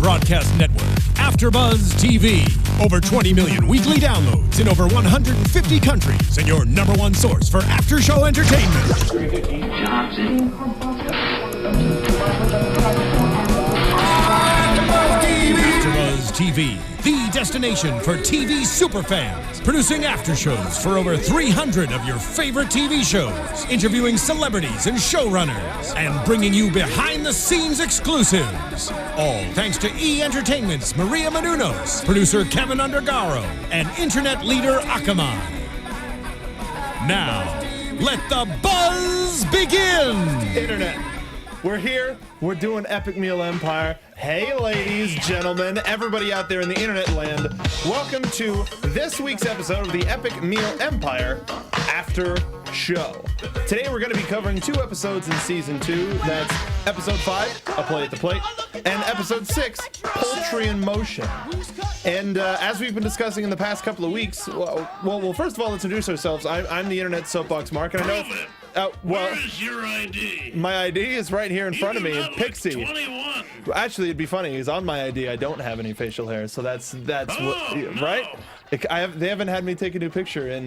broadcast network, AfterBuzz TV. Over 20 million weekly downloads in over 150 countries, and your #1 source for after-show entertainment. AfterBuzz TV, the destination for TV superfans, producing aftershows for over 300 of your favorite TV shows, interviewing celebrities and showrunners, and bringing you behind-the-scenes exclusives. All thanks to E! Entertainment's Maria Menounos, producer Kevin Undergaro, and internet leader Akamai. Now, let the buzz begin! Internet. We're here. We're doing Epic Meal Empire. Hey, ladies, gentlemen, everybody out there in the internet land. Welcome to this week's episode of the Epic Meal Empire After Show. Today we're going to be covering 2 episodes in Season 2. That's Episode 5, A Play at the Plate, and Episode 6, Poultry in Motion. And as we've been discussing in the past couple of weeks, well, first of all, let's introduce ourselves. I'm the Internet Soapbox Mark, and I know... Where's your ID? My ID is right here in front of me, in Pixie. 21. Actually, it'd be funny because on my ID I don't have any facial hair, so that's what, right? They haven't had me take a new picture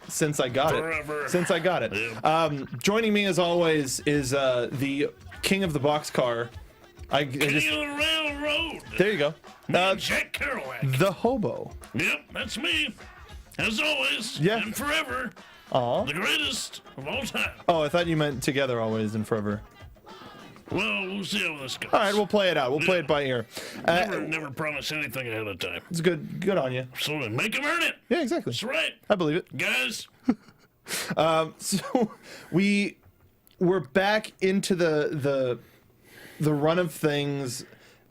since I got it. Since I got it. Yeah. Joining me as always is the king of the boxcar. King of the railroad. There you go. Jack Kerouac. The Hobo. Yep, that's me. As always. Yeah. And forever. Aw. The greatest of all time. Oh, I thought you meant together always and forever. Well, we'll see how this goes. All right, we'll play it out. We'll play it by ear. Never promise anything ahead of time. It's good on you. So make them earn it. Yeah, exactly. That's right. I believe it. Guys. So we're back into the run of things.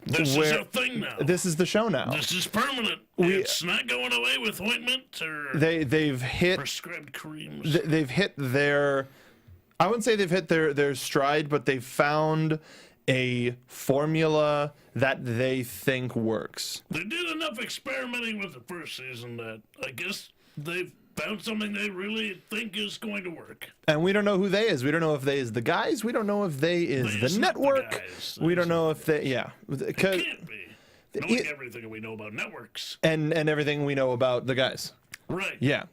This is a thing now. This is the show now. This is permanent. It's not going away with ointment or they've hit prescribed creams. They've hit their, I wouldn't say they've hit their stride, but they've found a formula that they think works. They did enough experimenting with the first season that I guess they've found something they really think is going to work. And we don't know who they is. We don't know if they is the guys. We don't know if they is the network. We don't know if they, yeah. It can't be. Knowing everything we know about networks. And everything we know about the guys. Right. Yeah.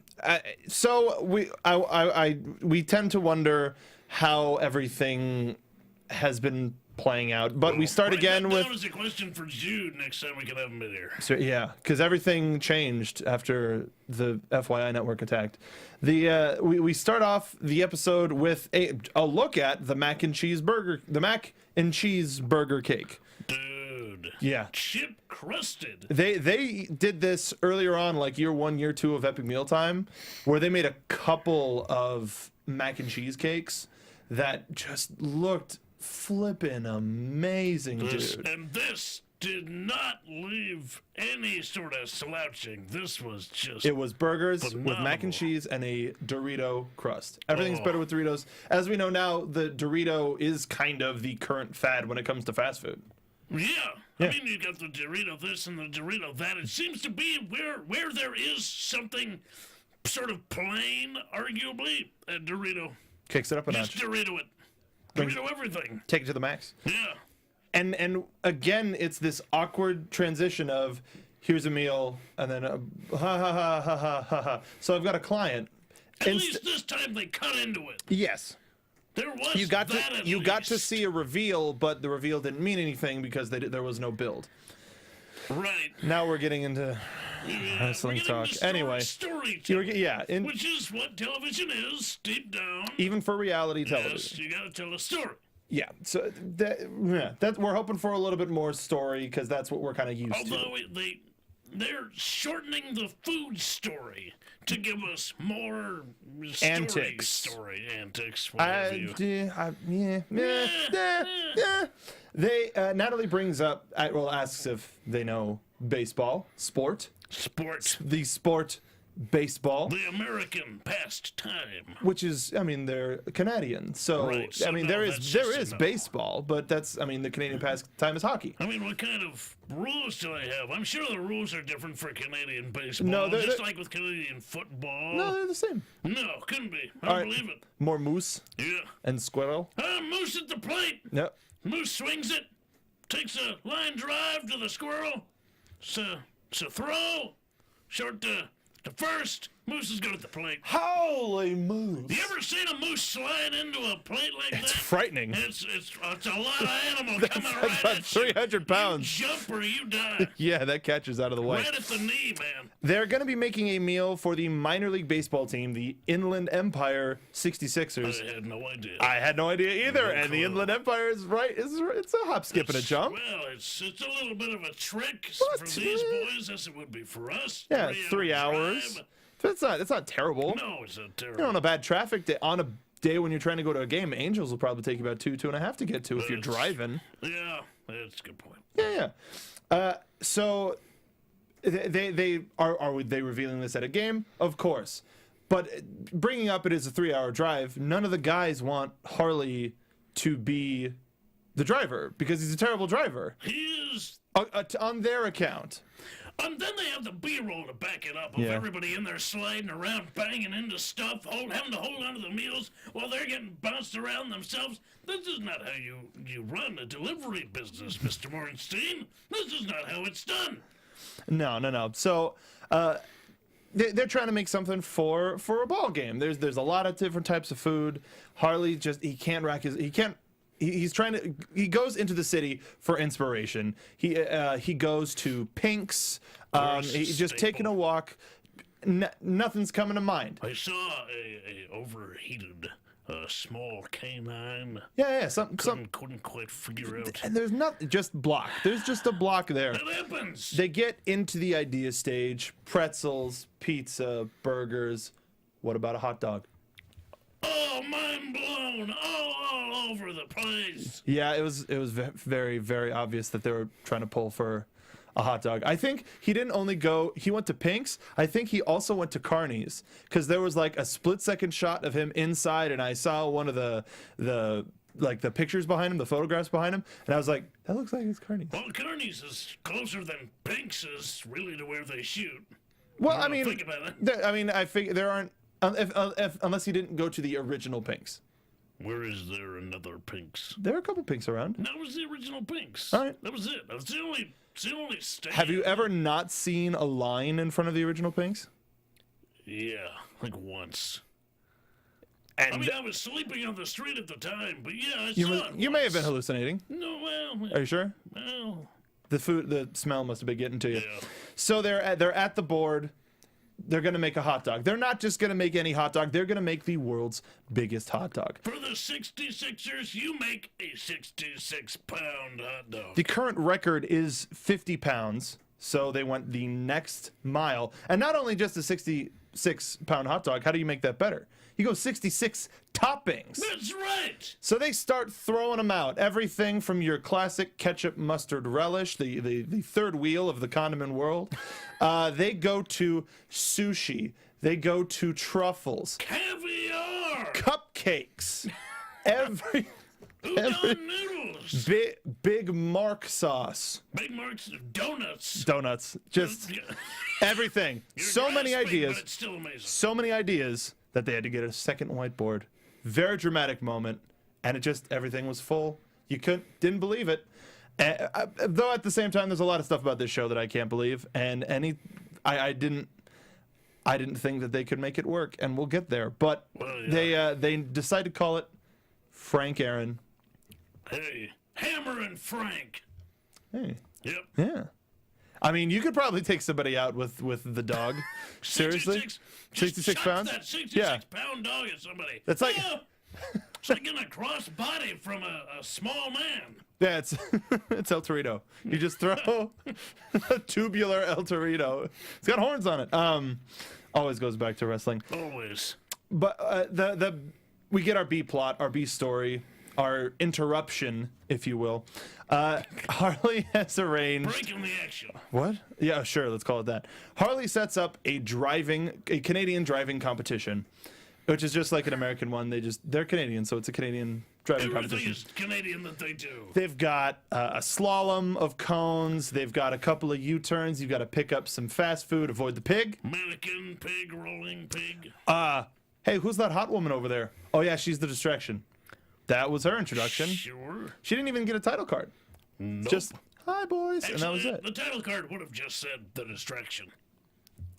So we tend to wonder how everything has been playing out, but we start again with. That was a question for Jude next time we can have him in here. So yeah, because everything changed after the FYI network attacked. We start off the episode with a look at the mac and cheese burger cake. Dude. Yeah. Chip crusted. They did this earlier on, like year 1, year 2 of Epic Mealtime, where they made a couple of mac and cheese cakes that just looked flippin' amazing, dude. And this did not leave any sort of slouching. This was just It was burgers phenomenal. with mac and cheese and a Dorito crust. Everything's better with Doritos. As we know now, the Dorito is kind of the current fad when it comes to fast food. Yeah. I mean, you got the Dorito this and the Dorito that. It seems to be where there is something sort of plain, arguably, a Dorito. Kicks it up a notch. Just Dorito it. Dorito everything. Take it to the max. Yeah. And again, it's this awkward transition of here's a meal and then ha ha ha ha ha ha ha. So I've got a client. At least this time they cut into it. Yes. There was You got to see a reveal, but the reveal didn't mean anything because there was no build. Right. Now we're getting into wrestling talk. Anyway, which is what television is deep down. Even for reality television. Yes, you gotta tell a story. Yeah, so that we're hoping for a little bit more story because that's what we're kind of used to. Although they're shortening the food story to give us more antics. Natalie brings up, asks if they know baseball, the sport. Baseball, the American pastime, which is, I mean, they're Canadian, so, right, so I mean, there is baseball, but that's, I mean, the Canadian pastime is hockey. I mean, what kind of rules do they have? I'm sure the rules are different for Canadian baseball. No, just like with Canadian football. No, they're the same. No, couldn't be. I don't believe it. More moose. Yeah. And squirrel. Moose at the plate. Yep. Moose swings it. takes a line drive to the squirrel. It's a throw. Short to first. Moose is good at the plate. Holy moose! You ever seen a moose slide into a plate like that? It's frightening. It's a lot of animal coming right That's about at you. 300 pounds. You jump or you die. Yeah, that catches out of the way. Right at the knee, man. They're going to be making a meal for the minor league baseball team, the Inland Empire 66ers. I had no idea. I had no idea either, No and the clue. Inland Empire is right. It's a hop, skip, and a jump. Well, it's a little bit of a trick What? for these boys, as it would be for us. Yeah, 3 3 hour hours. drive. It's not terrible. No, it's not terrible. You know, on a bad traffic day, on a day when you're trying to go to a game, Angels will probably take you about 2.5 to get to if you're driving. Yeah, that's a good point. Yeah. So they are they revealing this at a game? Of course. But bringing up it is a 3-hour drive, none of the guys want Harley to be the driver because he's a terrible driver. He is. On their account. Then they have the B-roll to back it up of Yeah. everybody in there sliding around, banging into stuff, having to hold onto the meals while they're getting bounced around themselves. This is not how you run a delivery business, Mr. Morenstein. This is not how it's done. No. So they're trying to make something for a ball game. There's a lot of different types of food. Harley he goes into the city for inspiration. He goes to Pink's. He's just taking a walk. Nothing's coming to mind. I saw a overheated small canine. Yeah. Couldn't quite figure out. And there's not just block. There's just a block there. That happens. They get into the idea stage. Pretzels, pizza, burgers. What about a hot dog? Oh, mind blown! All over the place. Yeah, it was very, very obvious that they were trying to pull for a hot dog. I think he didn't only go, he went to Pink's. I think he also went to Carney's because there was like a split-second shot of him inside, and I saw one of the pictures behind him, the photographs behind him, and I was like, that looks like it's Carney's. Well, Carney's is closer than Pink's is really to where they shoot. Well, I Well, mean, think about it. I figure there aren't, unless he didn't go to the original Pink's. Where is there another Pink's? There are a couple Pink's around. That was the original Pink's. All right. That was it. That was the only stand. Have you ever not seen a line in front of the original Pink's? Yeah, like once. And I mean, I was sleeping on the street at the time, but yeah, I you saw it may have been once. hallucinating. No, well, Are you sure? well, The smell must have been getting to you. yeah. So they're at the board. They're gonna make a hot dog. They're not just gonna make any hot dog. They're gonna make the world's biggest hot dog. For the 66ers, you make a 66-pound hot dog. The current record is 50 pounds. So they went the next mile, and not only just a 66-pound hot dog. How do you make that better? You go 66 toppings. That's right. So they start throwing them out. Everything from your classic ketchup mustard relish, the third wheel of the condiment world. They go to sushi. They go to truffles. Caviar. Cupcakes. Udon noodles. Big Mark sauce. Big Mark's donuts. Donuts. Just everything. You're So many grasping, ideas. But it's still amazing. So many ideas that they had to get a second whiteboard. Very dramatic moment, and everything was full. You didn't believe it. Though at the same time, there's a lot of stuff about this show that I can't believe, and I didn't think that they could make it work, and we'll get there. But Well, yeah. they decide to call it Frank Aaron. Hey, Hammer and Frank. Hey, Yep. yeah. I mean, you could probably take somebody out with the dog. Seriously, 66 pounds. That 66 Yeah. pound dog at somebody. That's like- It's like getting a cross body from a small man. Yeah, it's El Torito. You just throw a tubular El Torito. It's got horns on it. Always goes back to wrestling. Always. But we get our B plot, our B story, our interruption, if you will. Harley has arranged. Breaking the action. What? Yeah, sure. Let's call it that. Harley sets up a Canadian driving competition, which is just like an American one. They're Canadian, so it's a Canadian driving Everything competition. is Canadian that they do. They've got a slalom of cones. They've got a couple of U-turns. You've got to pick up some fast food, avoid the pig. Mannequin pig, rolling pig. Hey, who's that hot woman over there? Oh, yeah, she's the distraction. That was her introduction. Sure. She didn't even get a title card. Nope. Just, hi, boys, Actually, and that was it. The title card would have just said the distraction.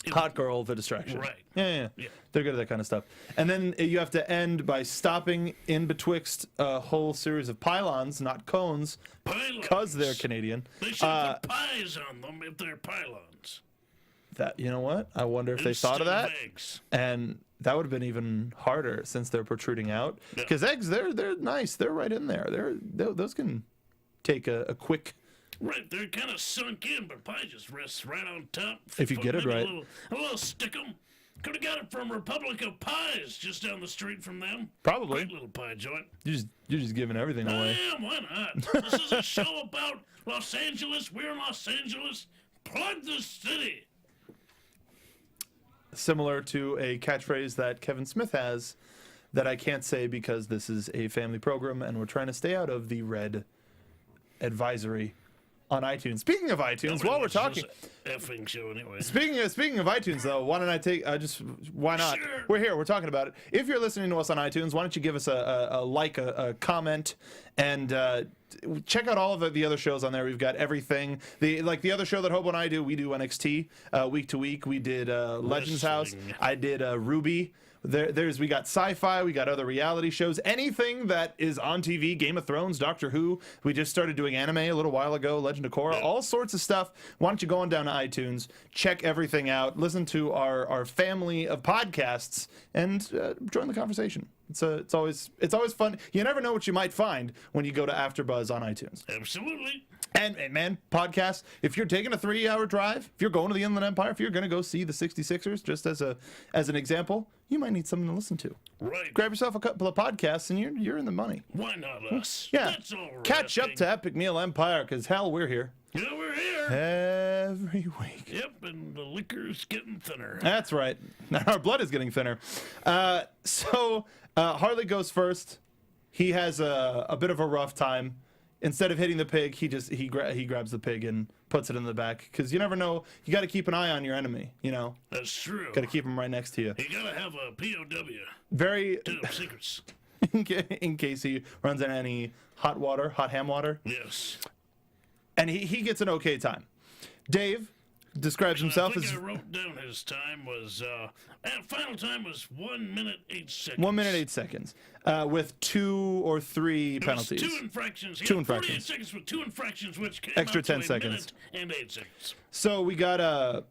Hot girl, the distraction. Right. Yeah. They're good at that kind of stuff. And then you have to end by stopping in betwixt a whole series of pylons, not cones, because they're Canadian. They should have put pies on them if they're pylons. That, you know what? I wonder if they thought of that. Eggs. And that would have been even harder since they're protruding out. Because eggs, they're nice. They're right in there. Those can take a quick. Right, they're kind of sunk in, but pie just rests right on top. If you get it right. A little stickum. Could have got it from Republic of Pies, just down the street from them. Probably. Great little pie joint. You're just giving everything away. I am, why not? This is a show about Los Angeles. We're in Los Angeles. Plug the city. Similar to a catchphrase that Kevin Smith has that I can't say because this is a family program and we're trying to stay out of the red advisory on iTunes. Speaking of iTunes, while we're talking, effing show anyway. Speaking of iTunes, though, why don't I take why not? Sure. We're here. We're talking about it. If you're listening to us on iTunes, why don't you give us a like, a comment, and check out all of the other shows on there. We've got everything. The other show that Hobo and I do, we do NXT week to week. We did Legends House. I did Ruby. We got sci-fi, we got other reality shows, anything that is on TV, Game of Thrones, Doctor Who. We just started doing anime a little while ago, Legend of Korra, all sorts of stuff. Why don't you go on down to iTunes, check everything out, listen to our family of podcasts, and join the conversation. It's always fun. You never know what you might find when you go to AfterBuzz on iTunes. Absolutely. And man, podcasts, if you're taking a 3-hour drive, if you're going to the Inland Empire, if you're going to go see the 66ers, just as an example, you might need something to listen to. Right. Grab yourself a couple of podcasts and you're in the money. Why not us? Yeah. That's all we're Catch asking. up to Epic Meal Empire, because hell, we're here. Yeah, we're here. Every week. Yep, and the liquor's getting thinner. That's right. Our blood is getting thinner. So Harley goes first. He has a bit of a rough time. Instead of hitting the pig, he grabs the pig and puts it in the back, because you never know. You got to keep an eye on your enemy. You know. That's true. Got to keep him right next to you. You gotta have a POW. Very. Top secrets. In case he runs into any hot ham water. Yes. And he gets an okay time. Dave describes himself as I wrote down his time was final time was 1 minute 8 seconds. 1 minute 8 seconds, with 2 or 3 penalties. 2 infractions. Two infractions. 48 seconds with 2 infractions, which came Extra out to 10 a seconds. minute and 8 seconds. So we got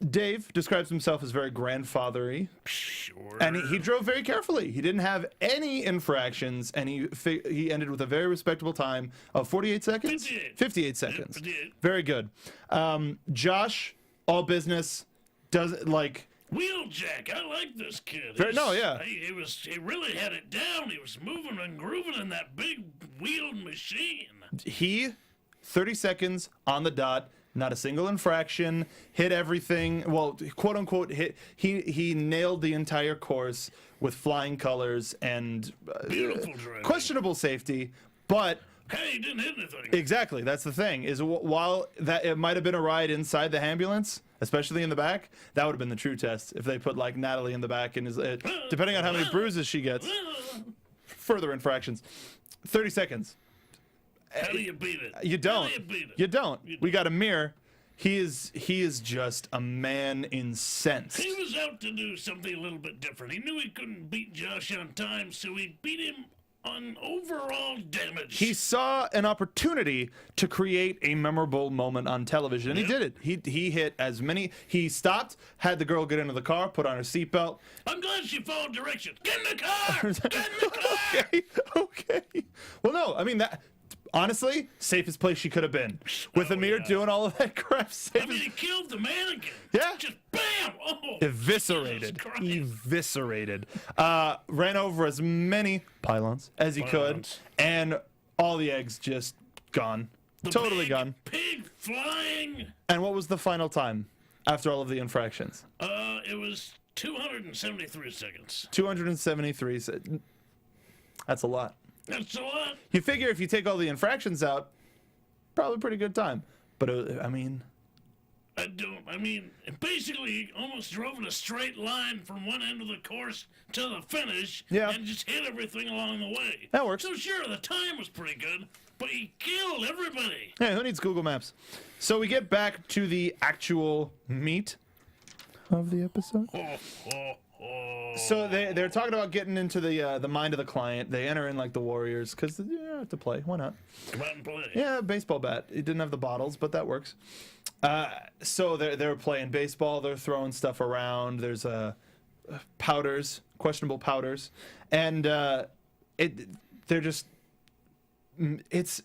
Dave describes himself as very grandfathery, Sure. and he drove very carefully. He didn't have any infractions, and he ended with a very respectable time of 48 seconds. 58 seconds. 58. Very good. Josh, all business, does like. Wheeljack, I like this kid. He really had it down. He was moving and grooving in that big wheeled machine. 30 seconds on the dot, not a single infraction, hit everything. Well, quote unquote, hit. He nailed the entire course with flying colors and Beautiful driving. Questionable safety, but. Hey, he didn't hit anything. Exactly. That's the thing. Is while that it might have been a ride inside the ambulance, especially in the back, that would have been the true test. If they put like Natalie in the back and depending on how many bruises she gets, further infractions. 30 seconds. How do you beat it? You don't. How do you beat it? You don't. We got a mirror. He is just a man incensed. He was out to do something a little bit different. He knew he couldn't beat Josh on time, so he beat him on overall damage. He saw an opportunity to create a memorable moment on television, and he did it. He hit as many. He stopped, had the girl get into the car, put on her seatbelt. I'm glad she followed directions. Get in the car! Get in the car! Okay. Well, no, I mean that. Honestly, safest place she could have been. With Amir doing all of that crap. I mean, he killed the mannequin. Yeah. Just bam! Oh, Eviscerated. Ran over as many pylons as he could. And all the eggs just gone. Totally gone. Pig flying. And what was the final time after all of the infractions? It was 273 seconds. 273 seconds. That's a lot. That's a lot. You figure if you take all the infractions out, probably pretty good time. But I mean, basically, he almost drove in a straight line from one end of the course to the finish, Yeah. and just hit everything along the way. That works. So sure, the time was pretty good, but he killed everybody. Hey, who needs Google Maps? So we get back to the actual meat of the episode. So they're talking about getting into the mind of the client. They enter in like the Warriors because you have to play. Why not? Come out and play. Yeah, baseball bat. It didn't have the bottles, but that works. So they're playing baseball. They're throwing stuff around. There's powders, questionable powders, and they're just it's.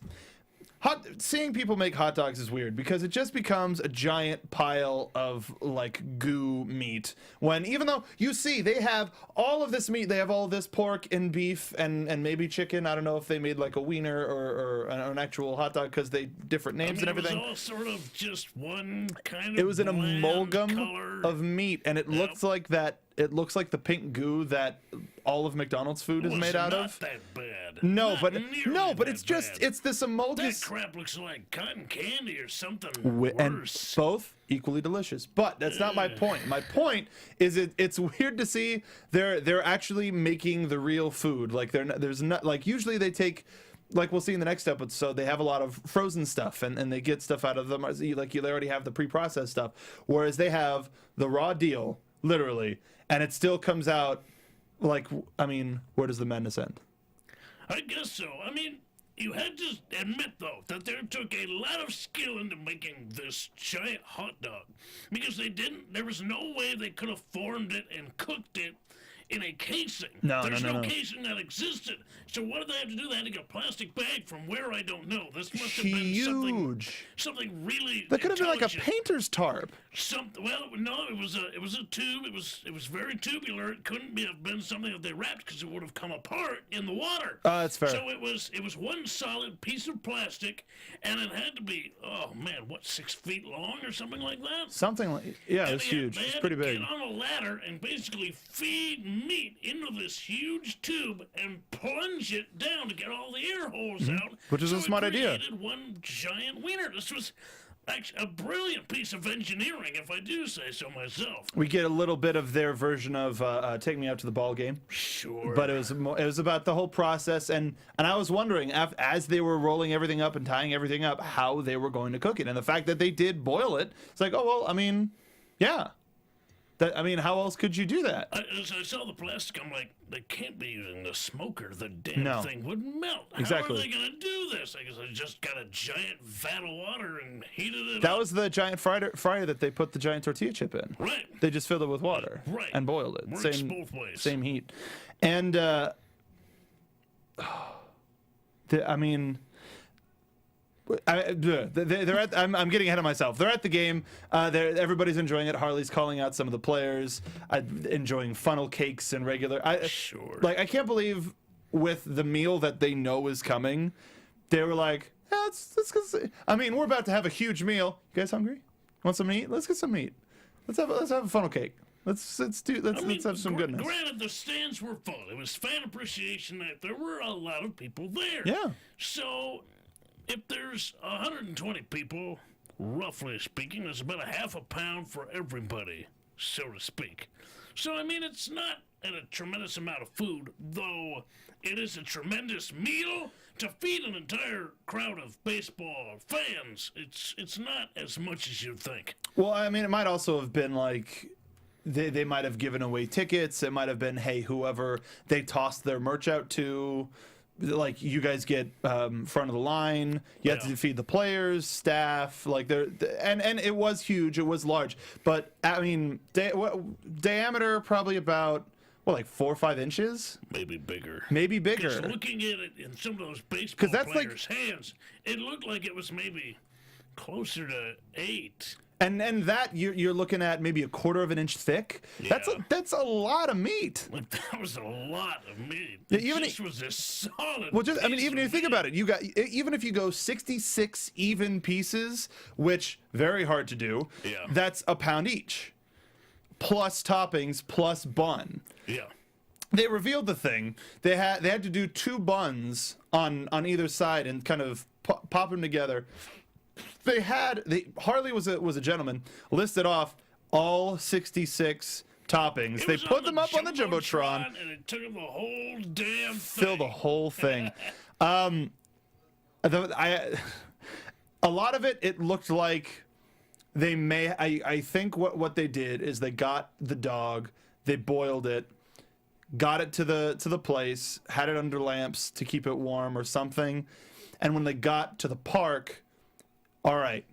Seeing people make hot dogs is weird because it just becomes a giant pile of like goo meat. When even though you see they have all of this meat, they have all this pork and beef and maybe chicken. I don't know if they made like a wiener or an actual hot dog because they different names and everything. It was all sort of just one kind of. It was an amalgam color. of meat, and it looks like that. It looks like the pink goo that all of McDonald's food is made out of. That bad. No, Not but nearly it's that just bad. it's this amalgam. That crap looks like cotton candy or something And worse. both equally delicious. But that's not my point. My point is it's weird to see they're actually making the real food. Like there's not like usually they take. Like we'll see in the next episode, they have a lot of frozen stuff and they get stuff out of them. Like they already have the pre-processed stuff, whereas they have the raw deal, literally, and it still comes out like, I mean, where does the madness end? I guess so. I mean, you had to admit, though, that there took a lot of skill into making this giant hot dog. Because there was no way they could have formed it and cooked it in a casing. There's no casing that existed. So what did they have to do? They had to get a plastic bag from where I don't know. This must have been something really. That could have been like a painter's tarp. Well, no, it was a tube. It was very tubular. It couldn't have been something that they wrapped because it would have come apart in the water. That's fair. So it was one solid piece of plastic, and it had to be 6 feet long or something like that. Something like it's huge. It's pretty big. Get on a ladder and basically feed meat into this huge tube and plunge it down to get all the air holes out. Which is a smart idea. It created one giant wiener. This was actually a brilliant piece of engineering, if I do say so myself. We get a little bit of their version of "Take Me Out to the Ball Game." Sure. But it was about the whole process, and I was wondering as they were rolling everything up and tying everything up, how they were going to cook it, and the fact that they did boil it, it's like, oh well, I mean, yeah. How else could you do that? As I saw the plastic, I'm like, they can't be using the smoker. The damn thing would melt. Exactly. How are they going to do this? I guess I just got a giant vat of water and heated it up. That was the giant fryer that they put the giant tortilla chip in. Right. They just filled it with water. Right. And boiled it. Works both ways. Same heat. And, I'm getting ahead of myself. They're at the game. Everybody's enjoying it. Harley's calling out some of the players, enjoying funnel cakes and regular. Sure. Like I can't believe with the meal that they know is coming, they were like, let's go. We're about to have a huge meal. You guys hungry? Want some meat? Let's get some meat. Let's have a funnel cake. Let's have some goodness. Granted, the stands were full. It was fan appreciation night. There were a lot of people there. Yeah. So if there's 120 people, roughly speaking, there's about a half a pound for everybody, so to speak. So, it's not a tremendous amount of food, though it is a tremendous meal to feed an entire crowd of baseball fans. It's not as much as you'd think. Well, it might also have been like they might have given away tickets. It might have been, hey, whoever they tossed their merch out to, like, you guys get front of the line. You have to feed the players, staff. Like and it was huge. It was large, but diameter probably about 4 or 5 inches. Maybe bigger. Just looking at it in some of those baseball players' hands, it looked like it was maybe closer to 8. And that you're looking at maybe a quarter of an inch thick. Yeah. That's a lot of meat. Like, that was a lot of meat. It was a solid. Well, even if you think about it, even if you go 66 even pieces, which very hard to do. Yeah. That's a pound each, plus toppings, plus bun. Yeah. They revealed the thing. They had to do 2 buns on either side and kind of pop them together. Harley was a gentleman, listed off all 66 toppings. They put them up on the Jumbotron. And it took them the whole damn thing. Fill the whole thing. A lot of it looked like they may. I think what they did is they got the dog, they boiled it, got it to the place, had it under lamps to keep it warm or something, and when they got to the park, all right,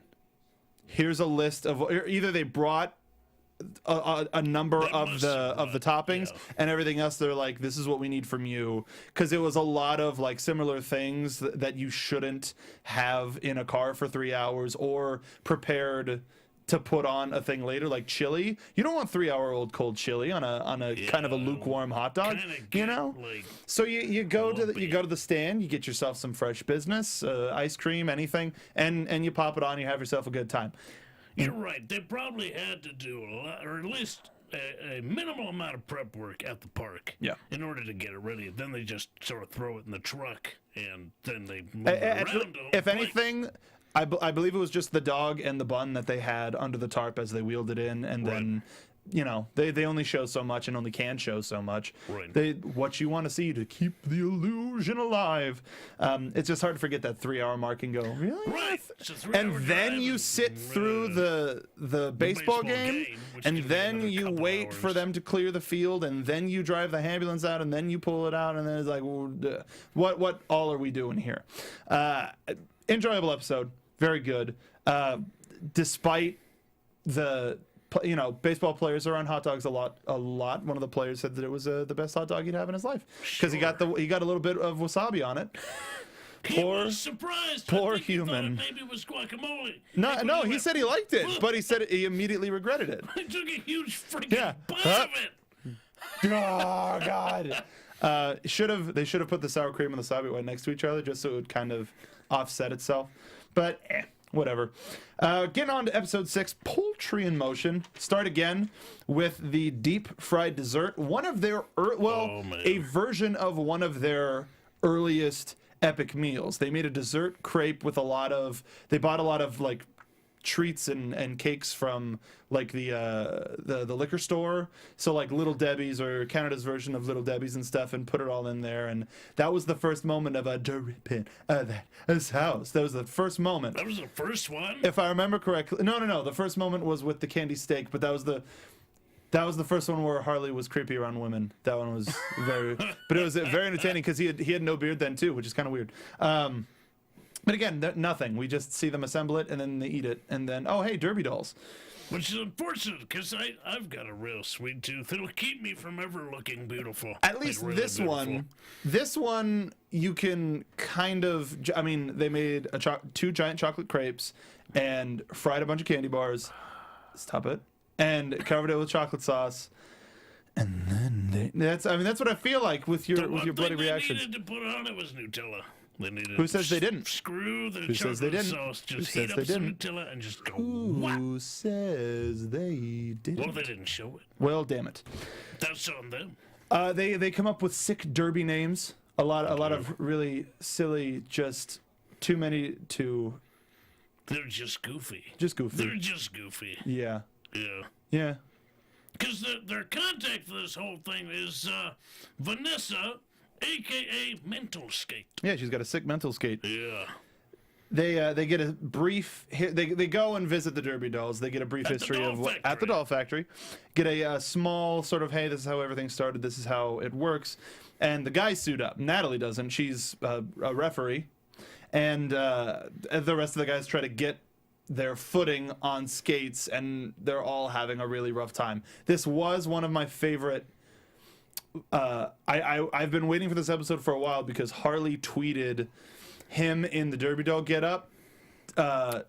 here's a list of either they brought a number of the toppings and everything else. They're like, this is what we need from you, because it was a lot of like similar things that you shouldn't have in a car for 3 hours or prepared to put on a thing later, like chili. You don't want 3-hour-old cold chili on a kind of a lukewarm hot dog, you know. Like, so you go to the stand, you get yourself some fresh business, ice cream, anything, and you pop it on. You have yourself a good time. You're right. They probably had to do a lot, or at least a minimal amount of prep work at the park. Yeah. In order to get it ready. Then they just sort of throw it in the truck, and then they move it around. If anything, I believe it was just the dog and the bun that they had under the tarp as they wheeled it in, and then, you know, they only show so much and only can show so much. Right. What you want to see to keep the illusion alive. It's just hard to forget that 3-hour mark and go, really? Right. And then you sit through the baseball game, and then you wait for them to clear the field, and then you drive the ambulance out, and then you pull it out, and then it's like, well, what all are we doing here? Enjoyable episode. Very good. Despite the, you know, baseball players are on hot dogs a lot. One of the players said that it was the best hot dog he'd have in his life because he got a little bit of wasabi on it. He was surprised. Poor human. Maybe it was guacamole. No, he said he liked it, but he said he immediately regretted it. I took a huge freaking bite of it. Oh God. They should have put the sour cream and the wasabi right next to each other just so it would kind of offset itself. But whatever. Getting on to episode 6, Poultry in Motion. Start again with the deep fried dessert. One of their a version of one of their earliest epic meals. They made a dessert crepe with they bought a lot of like treats and cakes from like the liquor store, so like Little Debbie's or Canada's version of Little Debbie's and stuff, and put it all in there. And that was the first moment of a dripping this house. That was the first moment. That was the first one, if I remember correctly. No, the first moment was with the candy steak, but that was the first one where Harley was creepy around women. That one was but it was very entertaining because he had no beard then too, which is kind of weird. But again, nothing. We just see them assemble it, and then they eat it, and then, oh, hey, Derby dolls. Which is unfortunate, because I've got a real sweet tooth. It'll keep me from ever looking beautiful. At least like, really this beautiful. This one, you can kind of, I mean, they made 2 giant chocolate crepes and fried a bunch of candy bars. Stop it. And covered it with chocolate sauce. And then that's what I feel like with your bloody reactions. The one thing they needed to put on it was Nutella. Who says they didn't? Screw the Who says they didn't? sauce. Just Who heat says up they some didn't? Nutella and just go. Who says they didn't? Well, they didn't show it. Well, damn it. That's on them. They come up with sick derby names. A lot of really silly. Just too many to. They're just goofy. Just goofy. They're just goofy. Yeah. Yeah. Yeah. Because their contact for this whole thing is Vanessa, a.k.a. Mental Skate. Yeah, she's got a sick mental skate. Yeah. They get a brief. They go and visit the Derby dolls. They get a brief history of what at the doll factory. Get a small sort of, hey, this is how everything started. This is how it works. And the guys suit up. Natalie doesn't. She's a referee, and the rest of the guys try to get their footing on skates, and they're all having a really rough time. This was one of my favorite. I've been waiting for this episode for a while because Harley tweeted him in the Derby doll getup,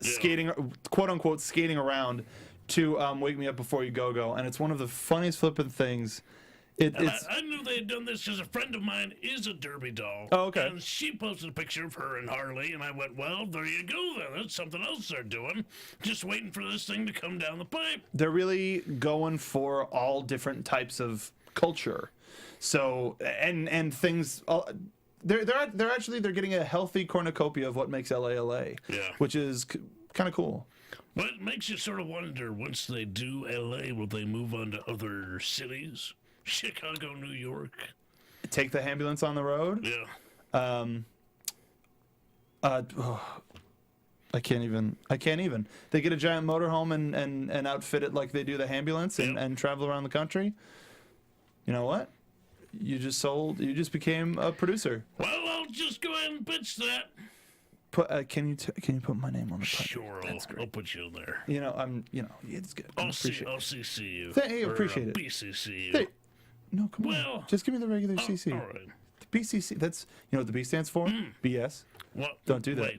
skating, quote unquote, skating around to Wake Me Up Before You Go, and it's one of the funniest flipping things. I knew they had done this because a friend of mine is a Derby doll. Oh, okay. And she posted a picture of her and Harley, and I went, well, there you go then. That's something else they're doing. Just waiting for this thing to come down the pipe. They're really going for all different types of culture. So, and things... They're getting a healthy cornucopia of what makes LA LA. Yeah. Which is kind of cool. But it makes you sort of wonder, once they do LA, will they move on to other cities? Chicago, New York. Take the ambulance on the road? Yeah. I can't even. They get a giant motorhome and outfit it like they do the ambulance and travel around the country. You know what? You just became a producer. Well, I'll just go ahead and pitch that. Can you put my name on the project? Sure, I'll put you in there. It's good. I'll CC you. Hey, appreciate it. BCC you. No, come on. Just give me the regular CC. All right. The BCC, that's, what the B stands for? BS. What? Don't do that.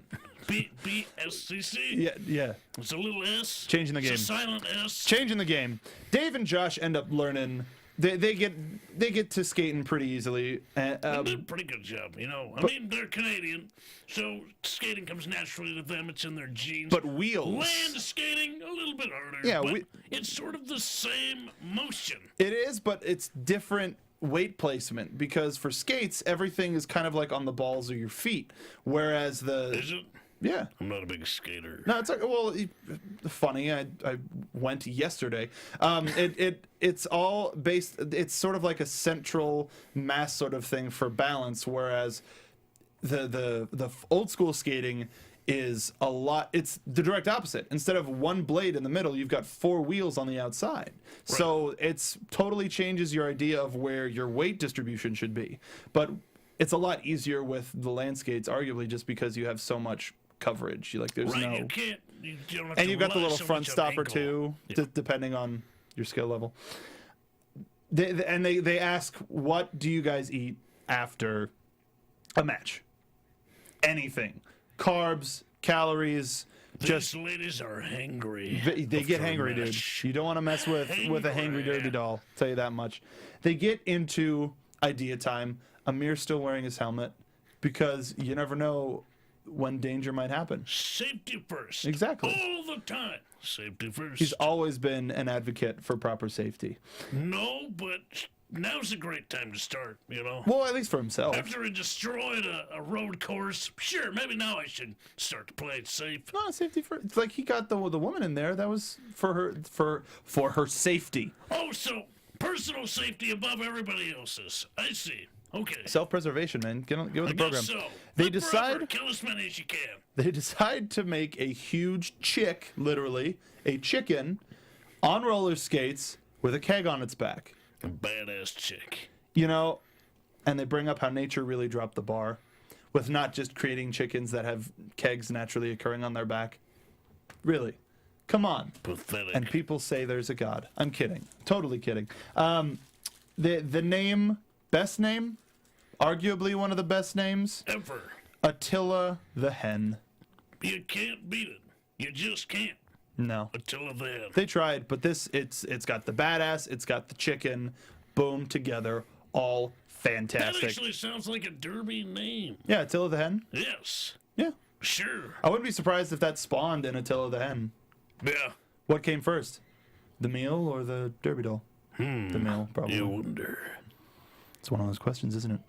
Wait. BSCC? Yeah. It's a little S. Changing the game. It's a silent S. Changing the game. Dave and Josh end up learning. They get to skating pretty easily. They did a pretty good job, I mean, they're Canadian, so skating comes naturally to them. It's in their genes. But wheels. Land skating, a little bit harder. Yeah, but it's sort of the same motion. It is, but it's different weight placement because for skates, everything is kind of like on the balls of your feet, whereas Is it? Yeah. I'm not a big skater. No, it's like, well, funny. I went yesterday. It's all based. It's sort of like a central mass sort of thing for balance, whereas the old school skating is a lot. It's the direct opposite. Instead of one blade in the middle, you've got 4 wheels on the outside. Right. So it's totally changes your idea of where your weight distribution should be. But it's a lot easier with the land skates, arguably, just because you have so much coverage. There's right, no. You can't. You don't have and to you've got the little so front stopper too, depending on your skill level. They ask, what do you guys eat after a match? Anything, carbs, calories. These ladies are hangry. They get hangry, dude. You don't want to mess with a hangry derby doll. I'll tell you that much. They get into idea time. Amir's still wearing his helmet because you never know when danger might happen. Safety first. Exactly. All the time. Safety first. He's always been an advocate for proper safety. No, but now's a great time to start, Well, at least for himself. After he destroyed a road course, sure, maybe now I should start to play it safe. No, safety first. It's like he got the woman in there. That was for her safety. Oh, so personal safety above everybody else's. I see. Okay. Self-preservation, man. Get with the program. So. They decide. Kill as many as you can. They decide to make a huge literally a chicken, on roller skates with a keg on its back. A badass chick. And they bring up how nature really dropped the bar, with not just creating chickens that have kegs naturally occurring on their back. Really, come on. Pathetic. And people say there's a god. I'm kidding. Totally kidding. The name. Best name? Arguably one of the best names? Ever. Attila the Hen. You can't beat it. You just can't. No. Attila the Hen. They tried, but it's got the badass, it's got the chicken, boom, together, all fantastic. That actually sounds like a derby name. Yeah, Attila the Hen? Yes. Yeah. Sure. I wouldn't be surprised if that spawned in Attila the Hen. Yeah. What came first? The meal or the derby doll? The meal, probably. You wonder. It's one of those questions, isn't it?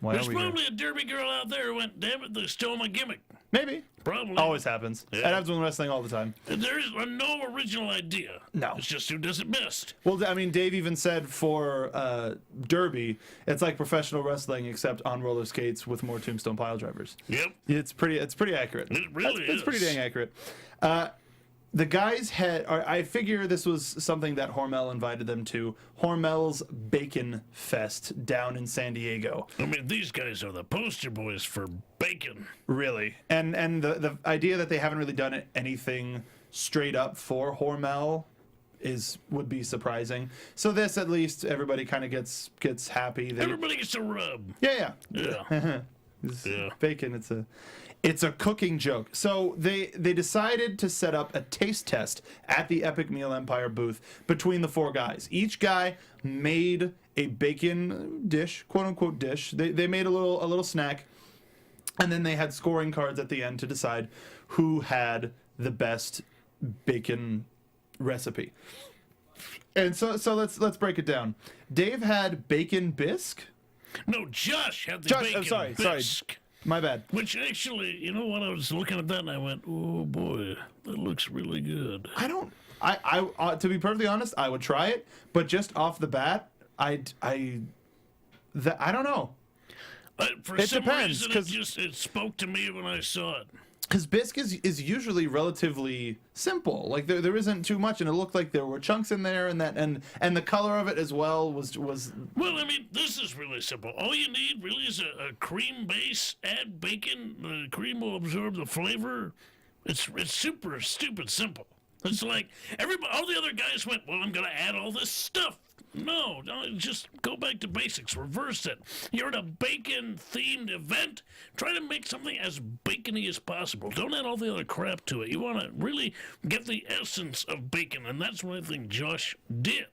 Why There's are we probably here? a derby girl out there who went, damn it, they stole my gimmick. Maybe. Probably. Always happens. Yeah. That happens with wrestling all the time. There's no original idea. No. It's just who does it best. Well, I mean, Dave even said for derby, it's like professional wrestling except on roller skates with more tombstone pile drivers. Yep. It's pretty accurate. It really is. It's pretty dang accurate. The guys I figure this was something that Hormel invited them to. Hormel's Bacon Fest down in San Diego. I mean, these guys are the poster boys for bacon. Really. And the idea that they haven't really done anything straight up for Hormel would be surprising. So this, at least, everybody kind of gets happy. Everybody gets a rub. Yeah. Yeah. Bacon, it's a cooking joke. So they decided to set up a taste test at the Epic Meal Empire booth between the 4 guys. Each guy made a bacon dish, quote unquote dish. They made a little snack, and then they had scoring cards at the end to decide who had the best bacon recipe. And so let's break it down. Dave had bacon bisque. No, Josh had the bacon sorry. My bad. Which actually, you know what? I was looking at that and I went, "Oh boy, that looks really good." I to be perfectly honest, I would try it, but just off the bat, I don't know. For It some depends, reason, it spoke to me when I saw it. Because bisque is usually relatively simple. Like there isn't too much, and it looked like there were chunks in there, and the color of it as well was. Well, I mean, this is really simple. All you need really is a cream base. Add bacon. The cream will absorb the flavor. It's super stupid simple. It's like all the other guys went, well, I'm gonna add all this stuff. No, just go back to basics. Reverse it. You're at a bacon-themed event. Try to make something as bacony as possible. Don't add all the other crap to it. You want to really get the essence of bacon, and that's what I think Josh did.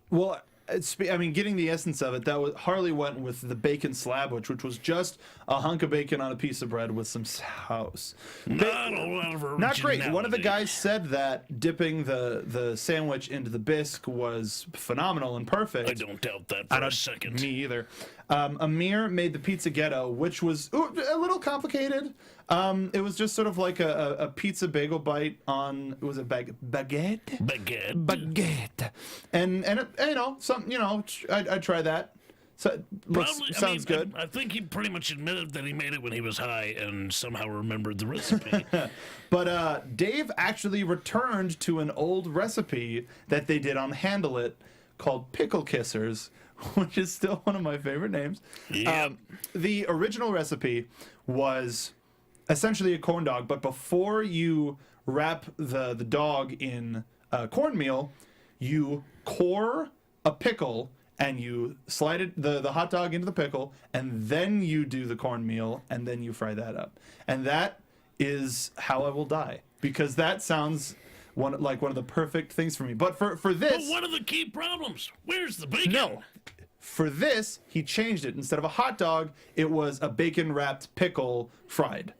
Well, getting the essence of it, Harley went with the bacon slab, which was just a hunk of bacon on a piece of bread with some sauce. Not a lot of originality. Not great. One of the guys said that dipping the sandwich into the bisque was phenomenal and perfect. I don't doubt that for a second. Me either. Amir made the pizza ghetto, which was a little complicated. It was just sort of like a pizza bagel bite on, was it baguette? Baguette. And it, I'd try that. So sounds good. I think he pretty much admitted that he made it when he was high and somehow remembered the recipe. But Dave actually returned to an old recipe that they did on Handle It called Pickle Kissers, which is still one of my favorite names. Yep. The original recipe was essentially a corn dog, but before you wrap the dog in cornmeal, you core a pickle and you slide the hot dog into the pickle, and then you do the cornmeal, and then you fry that up. And that is how I will die, because that sounds one of the perfect things for me. But for this... But what are the key problems? Where's the bacon? No. For this, he changed it. Instead of a hot dog, it was a bacon-wrapped pickle fried.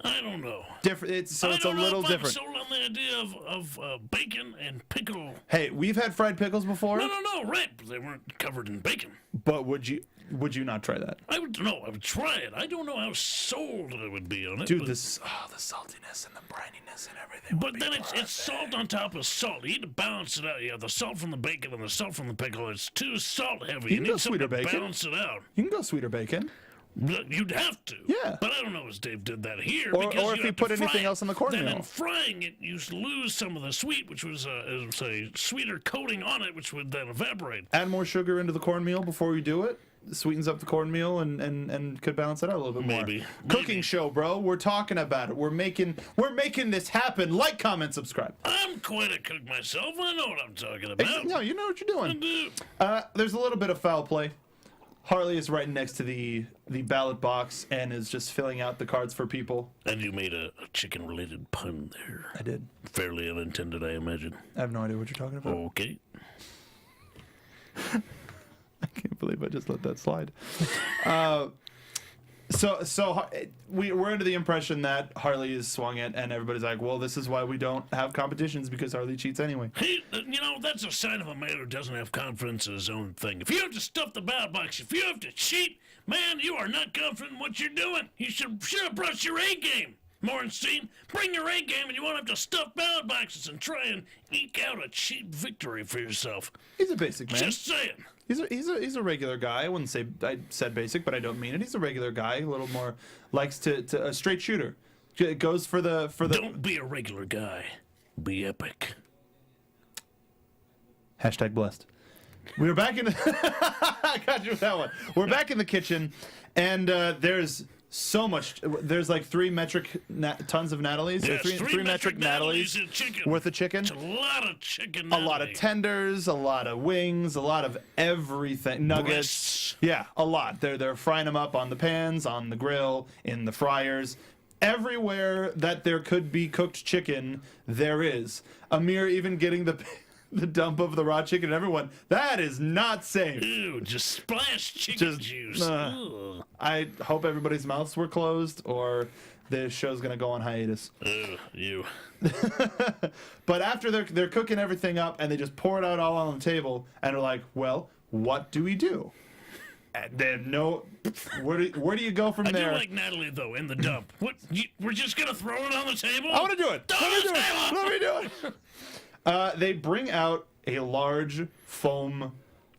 I don't know. Different. It's a little different. I'm sold on the idea of bacon and pickle. Hey, we've had fried pickles before. No, right. But they weren't covered in bacon. But would you not try that? I would try it. I don't know how sold I would be on it. Dude, the saltiness and the brininess and everything. But then it's salt on top of salt. You need to balance it out. You have the salt from the bacon and the salt from the pickle. It's too salt heavy. You can go sweeter bacon. Balance it out. You can go sweeter bacon. You'd have to. Yeah. But I don't know if Dave did that here. Or if he put anything else in the cornmeal. Then in frying it, you lose some of the sweet, which was a sweeter coating on it, which would then evaporate. Add more sugar into the cornmeal before you do it. Sweetens up the cornmeal and could balance it out a little bit more. Maybe. Cooking show, bro. We're talking about it. We're making this happen. Like, comment, subscribe. I'm quite a cook myself. I know what I'm talking about. No, you know what you're doing. I do. There's a little bit of foul play. Harley is right next to the ballot box and is just filling out the cards for people. And you made a chicken-related pun there. I did. Fairly unintended, I imagine. I have no idea what you're talking about. Okay. I can't believe I just let that slide. So we're under the impression that Harley is swung it, and everybody's like, well, this is why we don't have competitions, because Harley cheats anyway. Hey, that's a sign of a man who doesn't have confidence in his own thing. If you have to stuff the ballot box, if you have to cheat, man, you are not confident in what you're doing. You should have brought your A game. Morenstein, bring your A game, and you won't have to stuff ballot boxes and try and eke out a cheap victory for yourself. He's a basic man. Just saying. He's a regular guy. I wouldn't say I said basic, but I don't mean it. He's a regular guy. A little more likes to a straight shooter. It goes for the. Don't be a regular guy. Be epic. # blessed. We're back in. I got you with that one. We're back in the kitchen, and there's so much. There's like 3 metric tons of Natalie's. Yes, three metric Natalie's worth of chicken. It's a lot of chicken. A lot of tenders, a lot of wings, a lot of everything. Nuggets. Breasts. Yeah, a lot. They're frying them up on the pans, on the grill, in the fryers. Everywhere that there could be cooked chicken, there is. Amir even getting the dump of the raw chicken, and everyone, that is not safe. Ew, just splash chicken juice. I hope everybody's mouths were closed, or this show's gonna go on hiatus. You. But after they're cooking everything up, and they just pour it out all on the table, and they're like, well, what do we do? And they have no. Where do you go from there? I do like Natalie though in the dump. What? We're just gonna throw it on the table? I want to do it. Let me do it. They bring out a large foam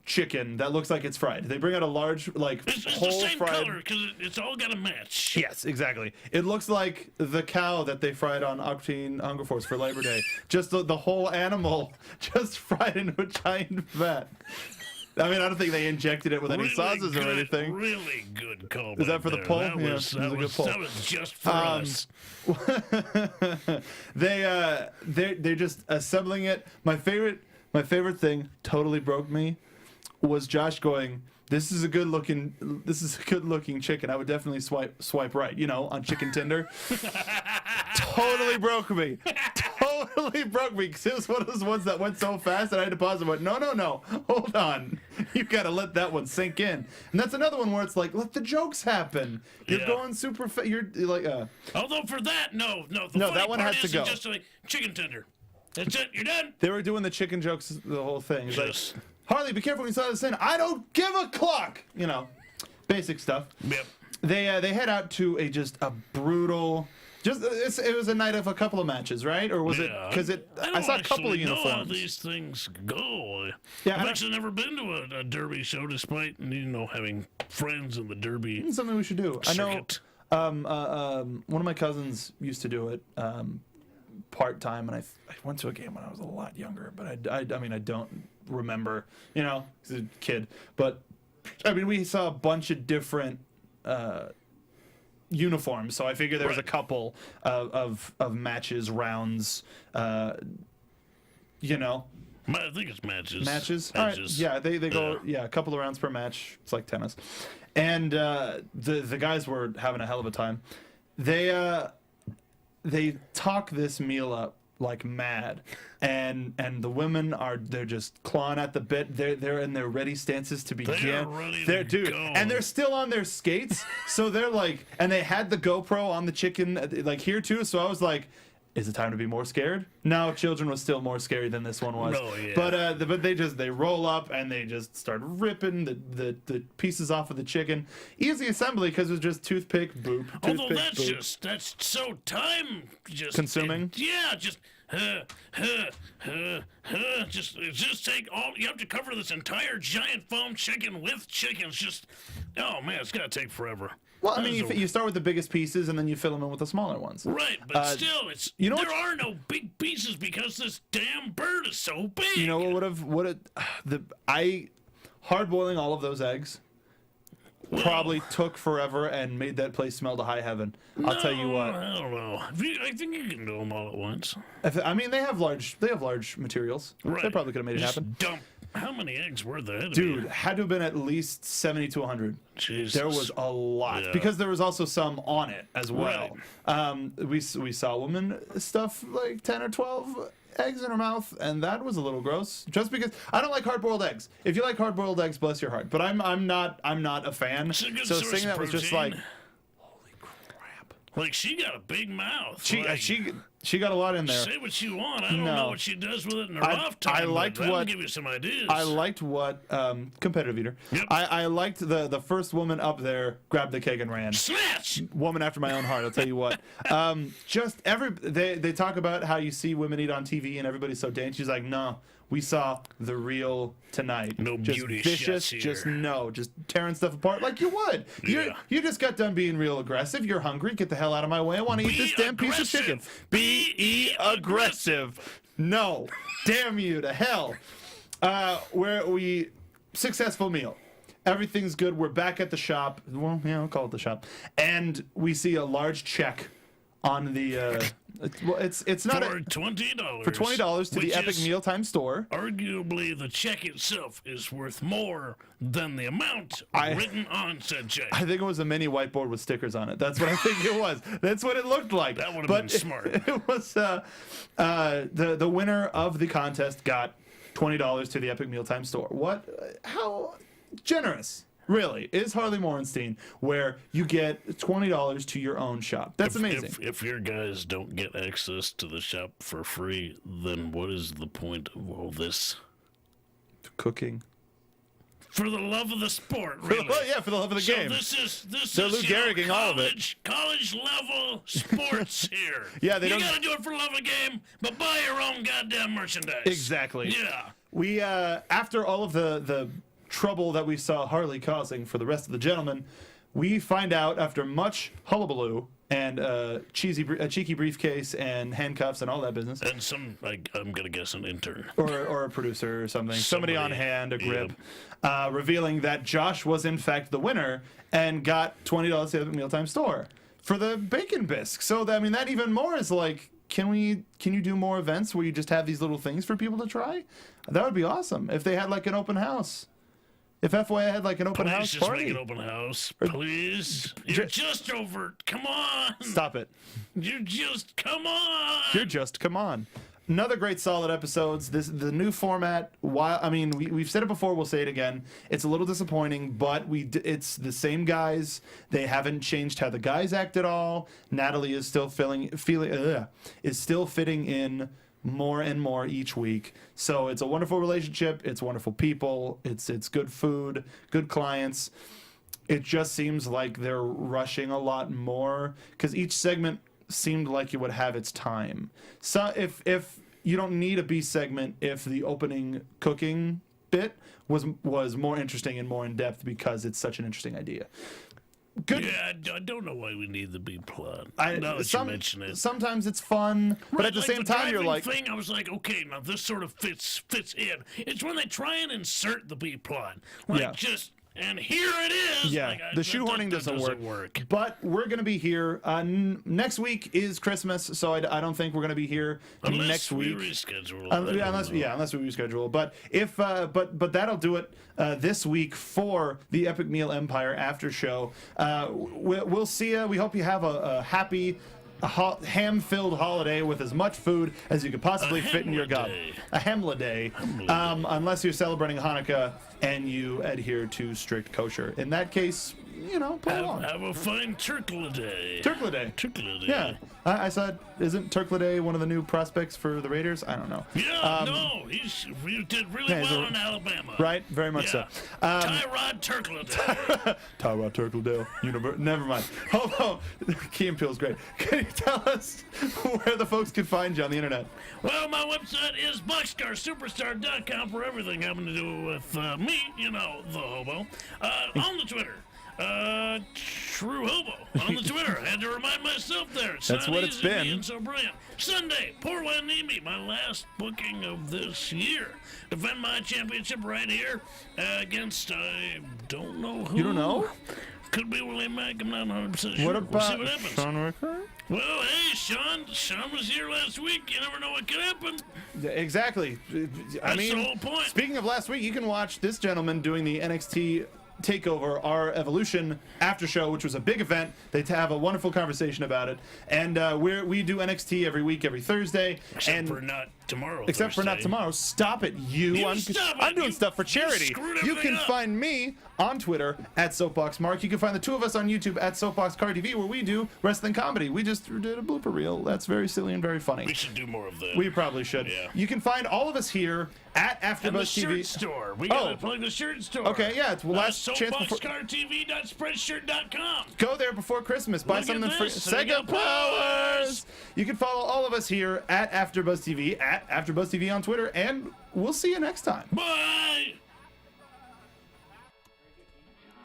chicken that looks like it's fried. They bring out a large, like, It's whole the same fried. color because it's all got to match. Yes, exactly. It looks like the cow that they fried on Octane Hunger Force for Labor Day. Just the whole animal, just fried into a giant vat. I mean, I don't think they injected it with any sauces or anything. Really good call. Is that for the poll? That Yeah, was, it was a good poll. That was just for us. They're just assembling it. My favorite thing totally broke me was Josh going, this is a good looking chicken. I would definitely swipe right, on Chicken Tinder. Totally broke me. Totally broke me, because it was one of those ones that went so fast that I had to pause and went, no, hold on. You gotta let that one sink in. And that's another one where it's like, let the jokes happen. You're going super fast. You're like, Although for that, no, No, funny that one part has to isn't go. Just like chicken tender. That's it. You're done. they were doing the chicken jokes the whole thing. It's Yes. like, Harley, be careful when you saw this in. I don't give a cluck. Basic stuff. Yep. They head out to a brutal. It was a night of a couple of matches, right? Or was it? Because I saw a couple of uniforms. I don't know how these things go. Yeah, I've actually never been to a derby show, despite having friends in the derby. It's something we should do. Circuit. I know. One of my cousins used to do it part time, and I went to a game when I was a lot younger, but I don't remember, as a kid. But I mean, we saw a bunch of different uniforms, so I figured there was a couple of matches, rounds, I think it's matches. Matches? All right. Yeah, they go, a couple of rounds per match. It's like tennis. And the guys were having a hell of a time. They talk this meal up like mad, and the women they're just clawing at the bit. They're in their ready stances to begin. They're ready to go. And they're still on their skates, so they're like, and they had the GoPro on the chicken like here too. So I was like, is it time to be more scared? No, Children was still more scary than this one was. Oh, yeah. But they roll up and they just start ripping the pieces off of the chicken. Easy assembly because it was just toothpick, boop. Although Toothpick, that's so time consuming. Just take all. You have to cover this entire giant foam chicken with chickens. Oh man, it's gotta take forever. Well, I mean, you start with the biggest pieces and then you fill them in with the smaller ones. Right, but still, there are no big pieces because this damn bird is so big. You know what hard boiling all of those eggs probably took forever and made that place smell to high heaven. I'll tell you what. I don't know. I think you can do them all at once. I mean, they have large materials. Right. They probably could have made it happen. Dump. How many eggs were there? Dude, had to have been at least 70 to 100. Jesus. There was a lot because there was also some on it as well. Right. We saw a woman stuff like 10 or 12 eggs in her mouth, and that was a little gross. Just because I don't like hard-boiled eggs. If you like hard-boiled eggs, bless your heart. But I'm not a fan. So seeing that was just like, holy crap! Like she got a big mouth. She got a lot in there. Say what you want. I don't know what she does with it in her off time. I liked that'll give you some ideas. I liked what competitive eater. Yep. I liked the first woman up there grabbed the keg and ran. Smash! Woman after my own heart. I'll tell you what. They talk about how you see women eat on TV and everybody's so dainty. She's like, no, we saw the real tonight. No just beauty vicious. shots here. Just tearing stuff apart like you would. You just got done being real aggressive. You're hungry. Get the hell out of my way. I want to eat this damn piece of chicken. Be aggressive. No, damn you to hell. Successful meal. Everything's good. We're back at the shop. Well, yeah, I'll call it the shop. And we see a large check on the. It's not for $20. For $20 to the Epic Mealtime store. Arguably, the check itself is worth more than the amount written on said check. I think it was a mini whiteboard with stickers on it. That's what I think it was. That's what it looked like. That would have been smart. It was the winner of the contest got $20 to the Epic Mealtime store. How generous. Really, is Harley Morenstein, where you get $20 to your own shop. That's amazing. If your guys don't get access to the shop for free, then what is the point of all this? Cooking. For the love of the sport, really. Yeah, for the love of the game. They're Lou Gehriging all of it. College level sports here. Yeah, you gotta do it for love of the game, but buy your own goddamn merchandise. Exactly. Yeah. We after all of the trouble that we saw Harley causing for the rest of the gentlemen, we find out after much hullabaloo and a cheeky briefcase and handcuffs and all that business. And I'm going to guess an intern. Or a producer or something. Somebody on hand, a grip. Revealing that Josh was in fact the winner and got $20 at the Mealtime Store for the bacon bisque. So, that even more is like, can you do more events where you just have these little things for people to try? That would be awesome. If they had like an open house. If FYI had like an open house just party. Make an open house, please. You're just over. Come on. Stop it. You're just come on. Another great solid episodes. The new format. We've said it before. We'll say it again. It's a little disappointing, but it's the same guys. They haven't changed how the guys act at all. Natalie is still fitting in more and more each week. So it's a wonderful relationship. It's wonderful people. It's good food, good clients. It just seems like they're rushing a lot more because each segment seemed like it would have its time. So if you don't need a B segment, if the opening cooking bit was more interesting and more in depth because it's such an interesting idea. Good. Yeah, I don't know why we need the B plot. Now that you mention it. Sometimes it's fun, but at the same time, you're like, I was like, okay, now this sort of fits in. It's when they try and insert the B plot, and here it is. Yeah, the shoehorning doesn't work. But we're going to be here. Next week is Christmas, so I don't think we're going to be here next week. Unless we reschedule. Unless we reschedule. But if but that'll do it this week for the Epic Meal Empire after show. We'll see you. We hope you have a happy, ham-filled holiday with as much food as you could possibly fit in your gut. A Hamla day. Unless you're celebrating Hanukkah and you adhere to strict kosher. In that case, play along. Have a fine Turkla day. Turkla day. Yeah. I saw, isn't Turkla Day one of the new prospects for the Raiders? I don't know. Yeah, he did really well in Alabama. Right, very much so. Tyrod Turkledale. Tyrod Turkledale. Never mind. Hobo, Key and Peele's great. Can you tell us where the folks can find you on the internet? Well, my website is boxcarsuperstar.com for everything having to do with me, the Hobo. On the Twitter. True Hobo on the Twitter. I had to remind myself there. It's That's not what easy it's been. Being so brilliant. Sunday, Portland Nemi, my last booking of this year. Defend my championship right here against I don't know who. You don't know? Could be William Mack. I'm not 100% sure. What about we'll see what happens. Sean Ricker? Well, hey, Sean was here last week. You never know what could happen. Exactly. That's the whole point. Speaking of last week, you can watch this gentleman doing the NXT Takeover, our Evolution after show, which was a big event. They have a wonderful conversation about it, and we do NXT every week, every Thursday. Except for not tomorrow. Stop it, I'm doing stuff for charity. You can find me on Twitter at SoapboxMark. You can find the two of us on YouTube at SoapboxCarTV, where we do wrestling comedy. We just did a blooper reel. That's very silly and very funny. We should do more of that. We probably should. Yeah. You can find all of us here at AfterBuzz the TV. Shirt store. We gotta plug the shirt store. Okay, yeah, it's last chance before. SoapboxCarTV.spreadshirt.com. Go there before Christmas. Buy something free. Sega Powers. You can follow all of us here at AfterBuzz TV, at AfterBuzz TV on Twitter, and we'll see you next time. Bye.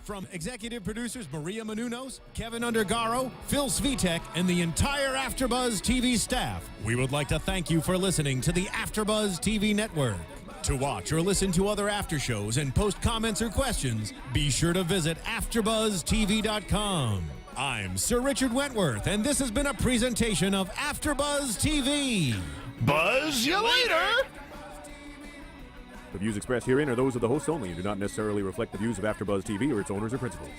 From executive producers Maria Menounos, Kevin Undergaro, Phil Svitek, and the entire AfterBuzz TV staff, we would like to thank you for listening to the AfterBuzz TV network. To watch or listen to other after shows and post comments or questions, be sure to visit AfterBuzzTV.com. I'm Sir Richard Wentworth, and this has been a presentation of AfterBuzz TV. Buzz you later! The views expressed herein are those of the hosts only and do not necessarily reflect the views of AfterBuzz TV or its owners or principals.